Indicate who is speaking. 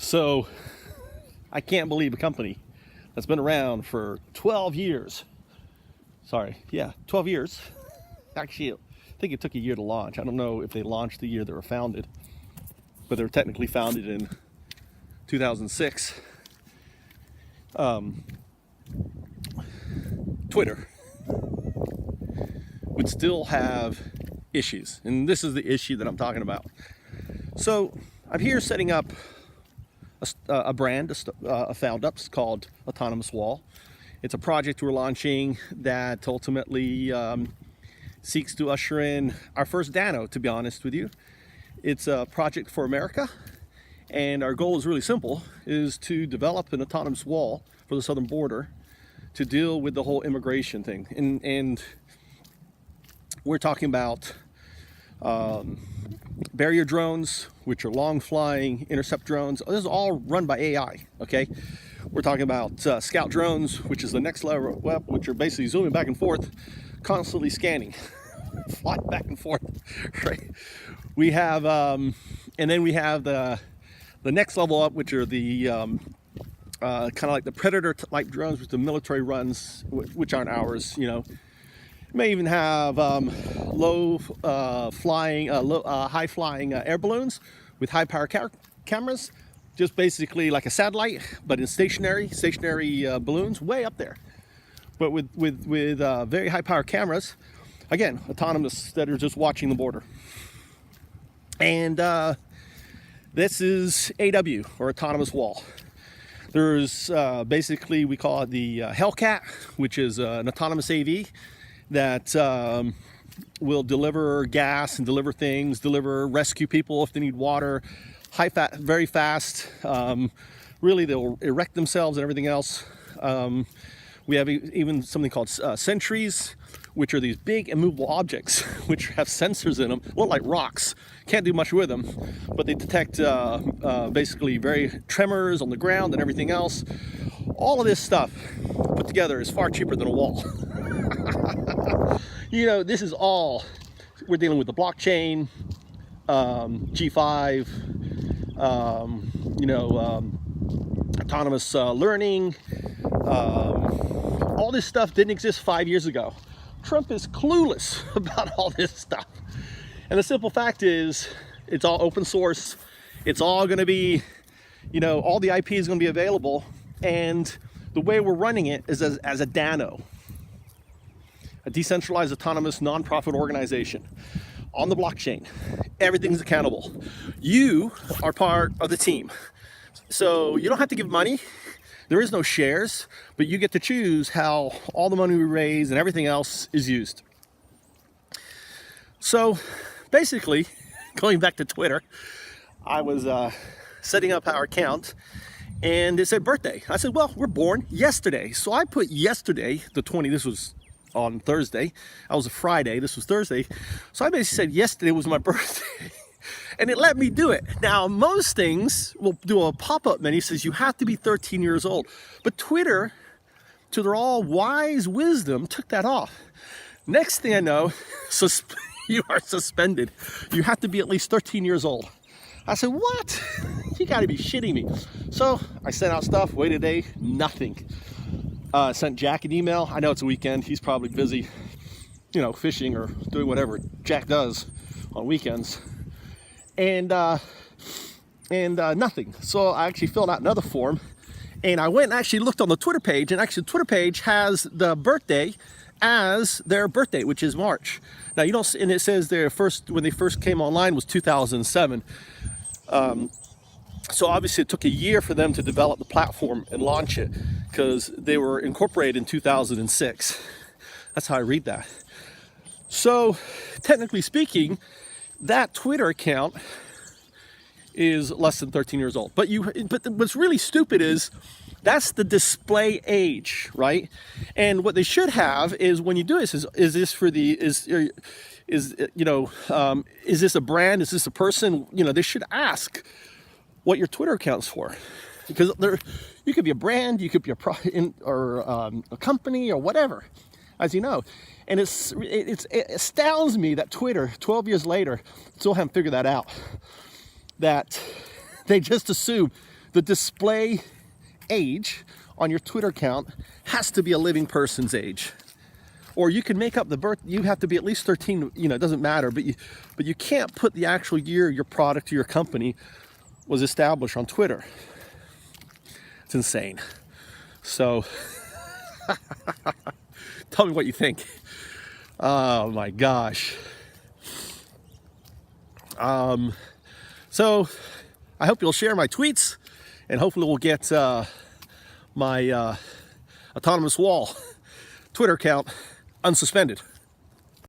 Speaker 1: So I can't believe a company that's been around for 12 years. Sorry, yeah, 12 years. Actually, I think it took a year to launch. I don't know if they launched the year they were founded, but they were technically founded in 2006. Twitter would still have issues, and this is the issue that I'm talking about. So I'm here setting up a brand, a found up called AutonomousWall. It's a project we're launching that ultimately seeks to usher in our first Dano, to be honest with you. It's a project for America, and our goal is really simple, is to develop an autonomous wall for the southern border to deal with the whole immigration thing. And we're talking about barrier drones, which are long flying intercept drones. This is all run by AI, okay? We're talking about scout drones, which is the next level up, which are basically zooming back and forth, constantly scanning, flying back and forth, right? We have, and then we have the next level up, which are the kind of like the Predator-type drones, which the military runs, which aren't ours, you know. May even have high flying air balloons with high power cameras, just basically like a satellite, but in stationary balloons way up there, but with very high power cameras, again, autonomous, that are just watching the border. And this is AW, or Autonomous Wall. There's basically, we call it the Hellcat, which is an autonomous AV that will deliver gas and deliver things, rescue people if they need water, very fast. Really, they'll erect themselves and everything else. We have even something called sentries, which are these big immovable objects which have sensors in them, look like rocks. Can't do much with them, but they detect basically very tremors on the ground and everything else. All of this stuff put together is far cheaper than a wall. You know, this is all, we're dealing with the blockchain, G5, autonomous learning. All this stuff didn't exist 5 years ago. Trump is clueless about all this stuff. And the simple fact is, it's all open source. It's all going to be, you know, all the IP is going to be available. And the way we're running it is as a Dano, a decentralized autonomous nonprofit organization on the blockchain. Everything's accountable. You are part of the team. So you don't have to give money. There is no shares, but you get to choose how all the money we raise and everything else is used. So basically, going back to Twitter, I was setting up our account and it said birthday. I said, well, we're born yesterday. So I put yesterday, the 20th, this was on Thursday. I was a Friday, this was Thursday. So I basically said yesterday was my birthday. And it let me do it. Now, most things will do a pop-up menu, says you have to be 13 years old. But Twitter, to their all wise wisdom, took that off. Next thing I know, you are suspended. You have to be at least 13 years old. I said, what? You gotta be shitting me. So I sent out stuff, waited a day, nothing. Sent Jack an email. I know it's a weekend. He's probably busy, you know, fishing or doing whatever Jack does on weekends. And nothing. So I actually filled out another form, and I went and actually looked on the Twitter page, and actually the Twitter page has the birthday as their birthday, which is March. Now you don't, and it says when they first came online was 2007. So obviously it took a year for them to develop the platform and launch it, because they were incorporated in 2006. That's how I read that. So technically speaking, that Twitter account is less than 13 years old. But what's really stupid is that's the display age, right? And what they should have is, when you do this, is this for the is this a brand? Is this a person? You know, they should ask what your Twitter account's for, because you could be a brand, you could be a company or whatever, as you know. And it astounds me that Twitter, 12 years later, still haven't figured that out. That they just assume the display age on your Twitter account has to be a living person's age. Or you can make up the birth, you have to be at least 13, you know, it doesn't matter, but you can't put the actual year your product or your company was established on Twitter. It's insane. So, tell me what you think. Oh my gosh. So, I hope you'll share my tweets, and hopefully we'll get my AutonomousWall Twitter account unsuspended.